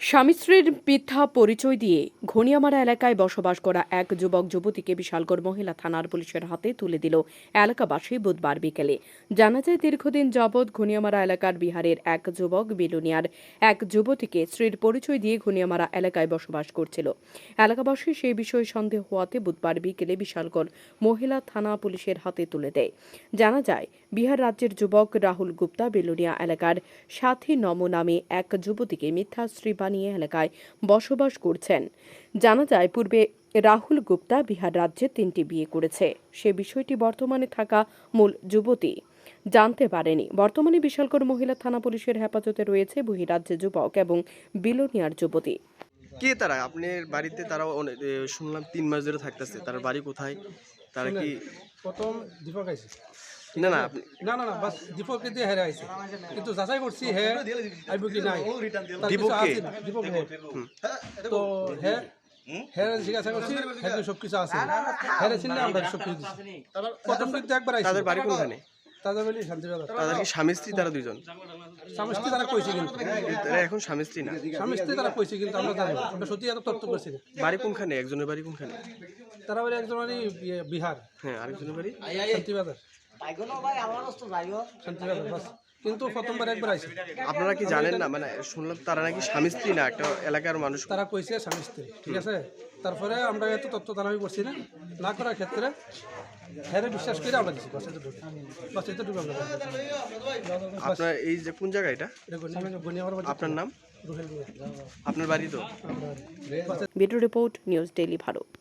স্বামী স্ত্রীর মিথ্যা পরিচয় দিয়ে ঘনিয়ামারা এলাকায় বসবাস করা এক যুবক যুবতীকে বিশালগড় মহিলা থানার পুলিশের হাতে তুলে দিল এলাকাবাসী বুধবার বিকেলে। জানা যায়, দীর্ঘদিন যাবৎ ঘনিয়ামারা এলাকার বিহারের এক যুবক বিলুনিয়ার এক যুবতীকে স্ত্রীর পরিচয় দিয়ে ঘনিয়ামারা এলাকায় বসবাস করছিল। এলাকাবাসী সেই বিষয়ে সন্দেহ হওয়াতে বুধবার বিকেলে বিশালগড় মহিলা থানা পুলিশের হাতে তুলে দেয়। জানা যায়, বিহার রাজ্যের যুবক রাহুল গুপ্তা বিলুনিয়া এলাকার সাথী নম নামে এক যুবতীকে মিথ্যা স্ত্রী বানিয়ে এলাকায় বসবাস করছেন। জানা যায়, পূর্বে রাহুল গুপ্তা বিহার রাজ্যে 3টি বিয়ে করেছে। সে বিষয়টি বর্তমানে থাকা মূল যুবতী জানতে পারেনি। বর্তমানে বিশালগড় মহিলা থানা পুলিশের হেফাজতে রয়েছে বহিরাজ্যের যুবক এবং বিলোনিয়ার যুবতী। কে তারা? আপনার বাড়িতে তারা শুনলাম 3 মাস ধরে থাকতেছে। তার বাড়ি কোথায়? তারা কি প্রথম দীপক আইছে? না না আপনি না না না, বাস দীপককে দিয়ে হেরে আইছে, কিন্তু যাচাই করছি হে আইব কি নাই। দীপককে? দীপক হে তো হে হেরে জিজ্ঞাসা করছি, হ্যাঁ সব কিছু আছে, হেরে চিনলে আমরা সব কিছু দিচ্ছি। প্রথম কিন্তু একবার আইছে। তাদের বাড়ি কোনখানে? তাদের বলি শান্তিবাজার। তাদের কি স্বামী স্ত্রী তারা দুইজন? স্বামী স্ত্রী তারা কইছে, কিন্তু তারা এখন স্বামী স্ত্রী না? স্বামী স্ত্রী তারা কইছে, কিন্তু আমরা জানি না। আমরা সত্যি এত তথ্য করছি না। বাড়ি কোনখানে? একজনের বাড়ি কোনখানে? তারা বলি একজন বিহার, হ্যাঁ, আরেকজনের বাড়ি শান্তিবাজার। শান্তিবাজার বাস, কিন্তু প্রথমবার একবার আইছে। আপনারা কি জানেন না? মানে শুনলাম তারা নাকি স্বামী স্ত্রী না, একটা এলাকার মানুষ। তারা কইছে স্বামী স্ত্রী, ঠিক আছে। তারপরে আমরা এত তথ্য দানামি করছি না, না করার ক্ষেত্রে হ্যাঁ বিশ্বাস করে আমরা দিচ্ছি। বাস এতে ঢুকে আমরা আপনার এই যে কোন জায়গা এটা? আপনার নাম? রুহেল আপনার বাড়ি তো? Bureau report, news daily Bharat.